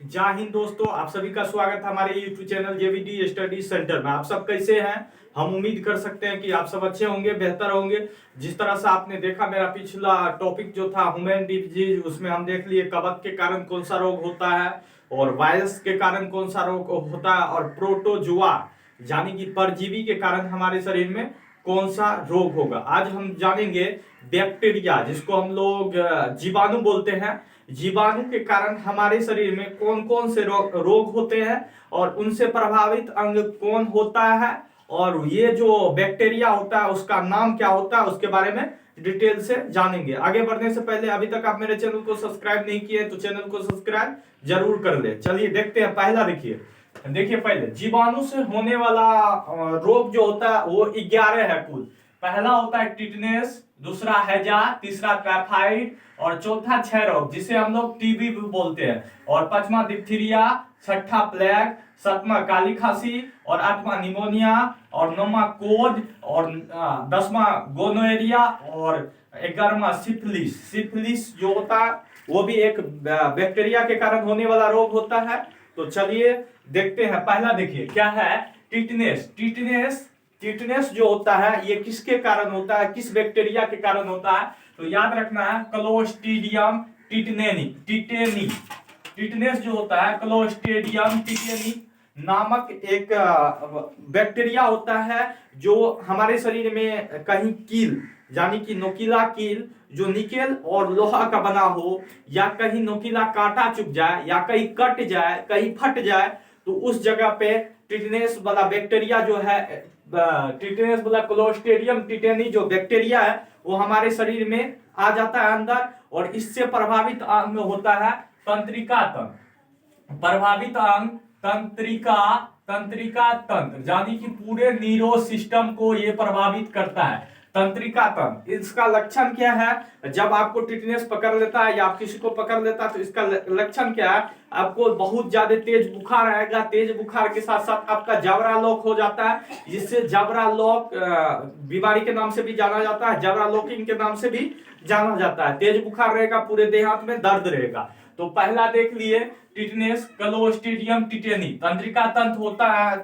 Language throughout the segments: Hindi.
जय हिंद दोस्तों, आप सभी का स्वागत है हमारे YouTube चैनल जेवीडी स्टडी सेंटर में। आप सब कैसे हैं? हम उम्मीद कर सकते हैं कि आप सब अच्छे होंगे, बेहतर होंगे। जिस तरह से आपने देखा मेरा पिछला टॉपिक जो था ह्यूमन डिजीज, उसमें हम देख लिए कवक के कारण कौन सा रोग होता है और वायरस के कारण कौन सा रोग होता है और प्रोटोजुआ यानी कि परजीवी के कारण हमारे शरीर में कौन सा रोग होगा। आज हम जानेंगे बैक्टीरिया, जिसको हम लोग जीवाणु बोलते हैं। जीवाणु के कारण हमारे शरीर में कौन कौन से रोग होते हैं और उनसे प्रभावित अंग कौन होता है, और ये जो बैक्टीरिया होता है उसका नाम क्या होता है, उसके बारे में डिटेल से जानेंगे। आगे बढ़ने से पहले अभी तक आप मेरे चैनल को सब्सक्राइब नहीं किए तो चैनल को सब्सक्राइब जरूर कर ले। चलिए देखते हैं। पहला देखिए पहले जीवाणु से होने वाला रोग जो होता है वो 11 है कुल। पहला होता है टिटनेस, दूसरा हैजा, तीसरा टाइफाइड और चौथा क्षय रोग जिसे हम लोग टीबी भी बोलते हैं, और पांचवा डिप्थीरिया, छठा प्लेग, सातवां काली खांसी और आठवां निमोनिया और नौवां कोड और 10वां गोनोरिया और 11वां सिफिलिस। सिफिलिस जो होता है वो भी एक बैक्टीरिया के कारण होने वाला रोग होता है। तो चलिए देखते हैं। पहला देखिए क्या है, टिटनेस। टिटनेस जो होता है ये किसके कारण होता है, किस बैक्टीरिया के कारण होता है? तो याद रखना है क्लोस्ट्रीडियम टिटेनी। टिटनेस जो होता है क्लोस्ट्रीडियम टिटेनी नामक एक बैक्टीरिया होता है जो हमारे शरीर में कहीं कील यानी कि नोकीला कील जो निकेल और लोहा का बना हो, या कहीं नोकीला कांटा चुभ जाए, या कहीं कट जाए, कहीं फट जाए, तो उस जगह पे टिटनेस वाला बैक्टीरिया जो है, टिटनेस वाला क्लोस्ट्रीडियम टिटेनी जो बैक्टीरिया है वो हमारे शरीर में आ जाता है अंदर, और इससे प्रभावित अंग होता है तंत्रिका तंत्र। प्रभावित अंग तंत्रिका तंत्र यानी कि पूरे न्यूरो सिस्टम को ये प्रभावित करता है। तंत्रिका तंत्र, इसका लक्षण क्या है? जब आपको टिटनेस पकड़ लेता है या आप किसी को पकड़ लेता है तो इसका लक्षण क्या है? आपको बहुत ज्यादा तेज बुखार आएगा। तेज बुखार के साथ साथ आपका जबड़ा लॉक हो जाता है, जिससे जबड़ा लॉक बीमारी के नाम से भी जाना जाता है, जबड़ा लॉकिंग के नाम से भी जाना जाता है। तेज बुखार रहेगा, पूरे देह हाथ में दर्द रहेगा। तो पहला देख लिए टिटनेस क्लोस्ट्रीडियम टिटेनी, तंत्रिका तंत्र होता है,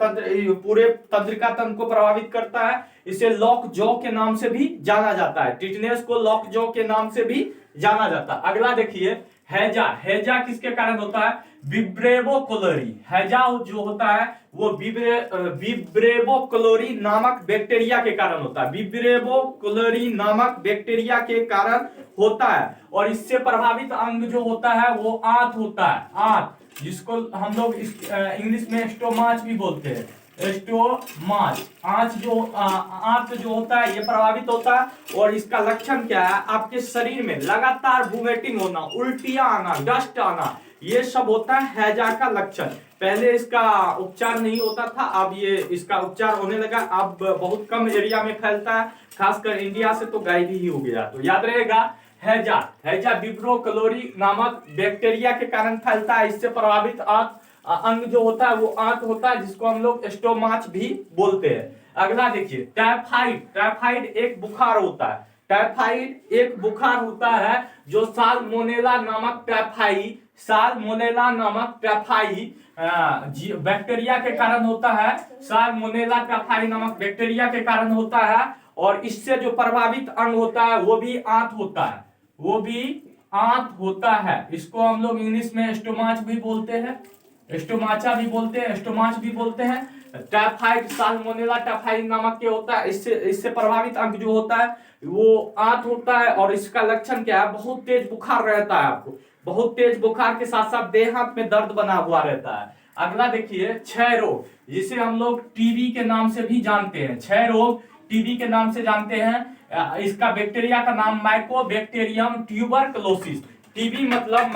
पूरे तंत्रिका तंत्र को प्रभावित करता है। इसे लॉक जॉ के नाम से भी जाना जाता है। टिटनेस को लॉक जॉ के नाम से भी जाना जाता है। अगला देखिए हैजा। हैजा किसके कारण होता है? विब्रेवो कोलोरी। हैजा जो होता है वो विब्रेवो कोलोरी नामक बैक्टीरिया के कारण होता है। विब्रेवो कोलोरी नामक बैक्टीरिया के कारण होता है, और इससे प्रभावित अंग जो होता है वो आंत होता है। आंत, जिसको हम लोग इंग्लिश में स्टोमाच भी बोलते हैं। स्टोमाच, आंत जो होता है ये प्रभावित होता है। और इसका लक्षण क्या है? आपके शरीर में लगातार वोमिटिंग होना, उल्टियां आना, डस्ट आना, ये सब होता है हैजा का लक्षण। पहले इसका उपचार नहीं होता था, अब ये इसका उपचार होने लगा। अब बहुत कम एरिया में फैलता है, खासकर इंडिया से तो गायब ही हो गया। तो याद रहेगा हैजा विब्रो कोलोरी नामक बैक्टीरिया के कारण फैलता है। इससे प्रभावित अंग जो होता है वो आंत होता है, जिसको हम लोग स्टोमाच भी बोलते हैं। अगला देखिए टाइफाइड। टाइफाइड एक बुखार होता है। टाइफाइड एक बुखार होता है जो साल्मोनेला नामक टाइफाई बैक्टीरिया के कारण होता है। साल्मोनेला टाइफाई नामक बैक्टीरिया के कारण होता है, और इससे जो प्रभावित अंग होता है वो भी आंत होता है। इसको हम लोग इंग्लिश में स्टोमाच भी बोलते हैं, स्टोमाचा भी बोलते हैं, स्टोमाच भी बोलते हैं। टाइफाइड साल्मोनेला टाइफाइड नामक के होता है। इससे प्रभावित अंग जो होता है वो आंत होता है, और इसका लक्षण क्या है? बहुत तेज बुखार रहता है आपको। बहुत तेज बुखार के साथ साथ देह हाथ में दर्द बना हुआ रहता है। अगला देखिए क्षय रोग, जिसे हम लोग टीबी के नाम से भी जानते हैं। क्षय रोग टीबी के नाम से जानते हैं। इसका बैक्टीरिया का नाम माइकोबैक्टीरियम ट्यूबरकुलोसिस। टीबी मतलब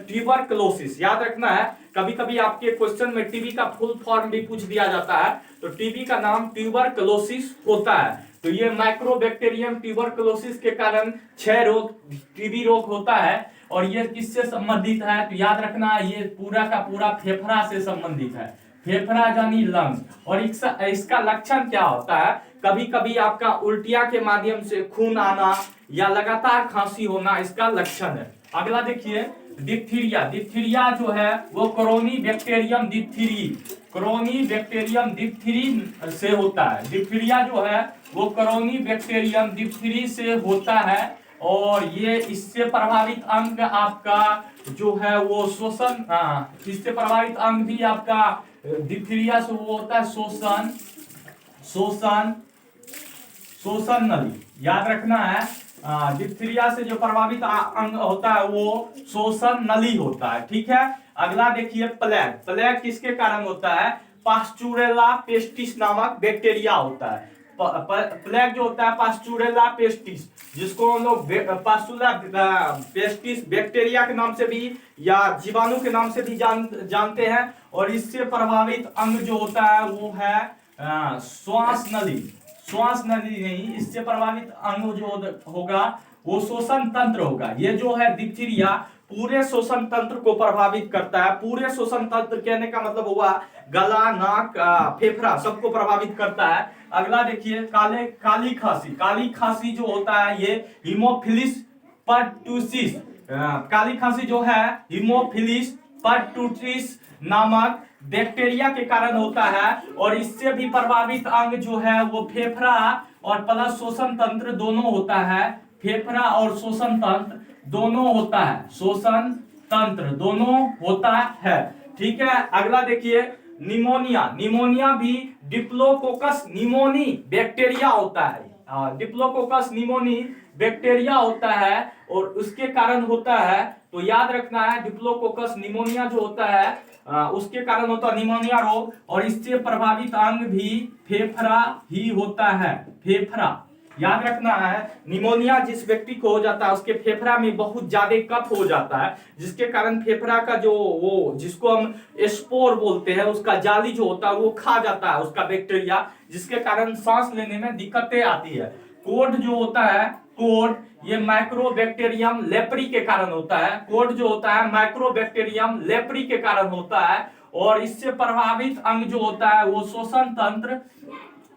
ट्यूबरकुलोसिस, याद रखना है। कभी कभी आपके क्वेश्चन में टीबी का फुल फॉर्म भी पूछ दिया जाता है, तो टीबी का नाम ट्यूबरकुलोसिस होता है। तो ये माइक्रोबैक्टीरियम ट्यूबरकुलोसिस के कारण क्षय रोग, टीबी रोग होता है। और ये किससे संबंधित है? तो याद रखना ये पूरा का पूरा फेफड़ा से संबंधित है। फेफड़ा यानी लंग्स। और इसका लक्षण क्या होता है? कभी कभी आपका उल्टिया के माध्यम से खून आना या लगातार खांसी होना इसका लक्षण है। अगला देखिए डिप्थीरिया, डिप्थीरिया जो है वो कोरोनी बैक्टीरियम डिप्थीरी, कोरोनी बैक्टीरियम डिप्थीरी से होता है। डिप्थीरिया जो है वो कोरोनी बैक्टीरियम डिप्थीरी से होता है और ये इससे प्रभावित अंग आपका जो है वो शोषण, इससे प्रभावित अंग भी आपका डिप्थीरिया से वो होता है शोषण, शोषण, शोषण नली। याद रखना है डिप्थीरिया से जो प्रभावित अंग होता है वो शोषण नली होता है। ठीक है, अगला देखिए प्लेग। प्लेग किसके कारण होता है? पास्चुरेला पेस्टिस नामक बैक्टीरिया होता है। प्लेग जो होता है पास्चुरेला पेस्टिस, जिसको हम लोग पास्चुरेला पेस्टिस बैक्टीरिया के नाम से भी या जीवाणु के नाम से भी जानते हैं। और इससे प्रभावित अंग जो होता है वो है श्वास नली, श्वास नली नहीं, इससे प्रभावित अंग जो होगा वो शोषण तंत्र होगा। ये जो है डिप्थीरिया पूरे शोषण तंत्र को प्रभावित करता है। पूरे शोषण तंत्र कहने का मतलब हुआ गला, नाक, फेफड़ा सबको प्रभावित करता है। अगला देखिए काली खांसी। काली खांसी जो होता है ये हीमोफिलिस परटूसिस, काली खांसी जो है हीमोफिलिस परटूसिस नामक बैक्टीरिया के कारण होता है। और इससे भी प्रभावित अंग जो है वो फेफड़ा और प्लस शोषण तंत्र दोनों होता है। फेफड़ा और शोषण तंत्र दोनों होता है, शोषण तंत्र दोनों होता है। ठीक है, अगला देखिए निमोनिया। निमोनिया भी डिप्लोकोकस निमोनी बैक्टीरिया होता है। डिप्लोकोकस निमोनी बैक्टीरिया होता है और उसके कारण होता है। तो याद रखना है डिप्लोकोकस निमोनिया जो होता है उसके कारण होता है निमोनिया रोग। और इससे प्रभावित अंग भी फेफड़ा ही होता है, फेफड़ा। याद रखना है निमोनिया जिस व्यक्ति को हो जाता है उसके फेफड़ा में बहुत ज्यादा कफ हो जाता है, जिसके कारण फेफड़ा का जो वो जिसको हम स्पोर बोलते हैं उसका जाली जो होता है वो खा जाता है उसका बैक्टीरिया, जिसके कारण सांस लेने में दिक्कतें आती है। कोड जो होता है, कोड ये माइक्रोबैक्टीरियम लेप्री के कारण होता है। कोड जो होता है माइक्रोबैक्टीरियम लेप्री के कारण होता है। और इससे प्रभावित अंग जो होता है वो शोषण तंत्र,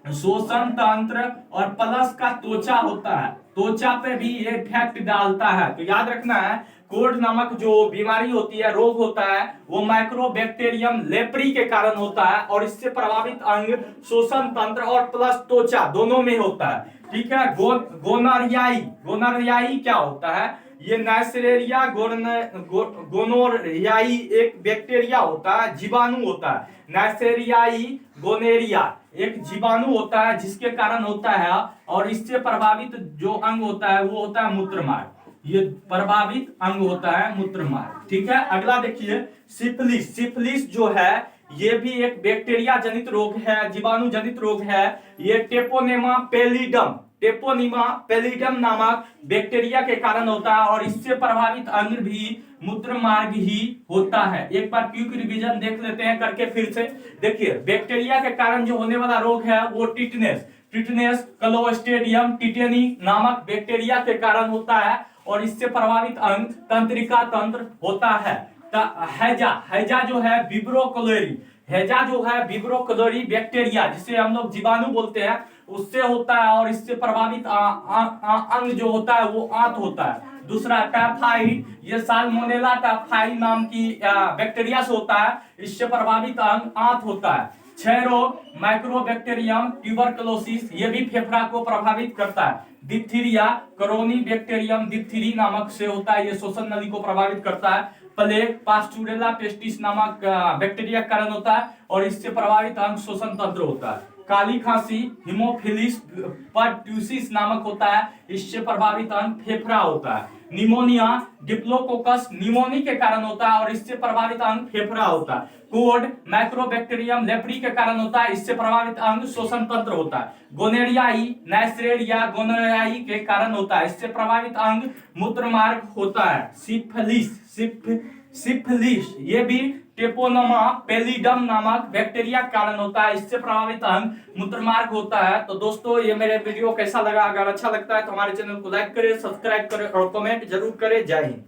शोषण तंत्र और प्लस का त्वचा होता है। त्वचा पे भी ये इफेक्ट डालता है। तो याद रखना है कोड नामक जो बीमारी होती है, रोग होता है, वो माइक्रोबैक्टीरियम लेप्री के कारण होता है। और इससे प्रभावित अंग शोषण तंत्र और प्लस त्वचा दोनों में होता है। ठीक है, गोनोरियाई। गोनोरियाई क्या होता है? ये नाइसेरिया गोनोरियाई एक बैक्टीरिया होता है, जीवाणु होता है। नाइसेरियाई गोनेरिया एक जीवाणु होता है जिसके कारण होता है। और इससे प्रभावित जो अंग होता है वो होता है मूत्रमार्ग। ये प्रभावित अंग होता है मूत्रमार्ग। ठीक है, अगला देखिए सिफिलिस। सिफिलिस जो है ये भी एक बैक्टीरिया जनित रोग है, जीवाणु जनित रोग है। ये टेपोनेमा पेलिडम, टेपोनिमा पेलिडम नामक बैक्टीरिया के कारण होता है। और इससे प्रभावित अंग भी मूत्रमार्ग ही होता है। एक बार क्विक रिवीजन देख लेते हैं करके फिर से। देखिए बैक्टीरिया के कारण जो होने वाला रोग है वो टिटनेस, टिटनेस क्लोस्ट्रिडियम टिटेनी नामक बैक्टीरिया के कारण होता है। और इससे प्रभावित अंग तंत्रिका तंत्र होता है। हैजा, हैजा जो है विब्रोकोलोरी, हैजा जो है विब्रोकोलोरी बैक्टीरिया जिसे हम लोग जीवाणु बोलते हैं उससे होता है। और इससे प्रभावित अंग जो होता है वो आंत होता है। दूसरा टाइफाइड, ये साल्मोनेला टाइफाइड नाम की बैक्टीरिया से होता है, इससे प्रभावित अंग आंत होता है। क्षय रोग माइक्रोबैक्टीरियम ट्यूबरकुलोसिस, ये भी फेफड़ा को प्रभावित करता है। डिप्थीरिया कोरोनी बैक्टीरियम डिप्थीरी नामक से होता है, ये शोषण नली को प्रभावित करता है। प्लेग पास्चुरेला पेस्टिस नामक बैक्टीरिया के कारण होता है और इससे प्रभावित अंग शोषण तंत्र होता है। काली खांसी हीमोफिलिस परट्यूसिस नामक होता है, इससे प्रभावित अंग फेफड़ा होता है। निमोनिया डिप्लोकोकस निमोनी के कारण होता है और इससे प्रभावित अंग फेफड़ा होता है। कोड माइक्रोबैक्टीरियम लेप्री के कारण होता है, इससे प्रभावित अंग शोषण तंत्र होता है। गोनेरियाई नाइसेरिया गोनेरियाई के कारण होता है, इससे प्रभावित अंग मूत्रमार्ग होता है। सिफिलिस, सिफिलिस ये भी टेपोनेमा पेलिडम नामक बैक्टीरिया के कारण होता है, इससे प्रभावित अंग मूत्रमार्ग होता है। तो दोस्तों ये मेरे वीडियो कैसा लगा? अगर अच्छा लगता है तो हमारे चैनल को लाइक करें, सब्सक्राइब करें और कमेंट जरूर करें। जय हिंद।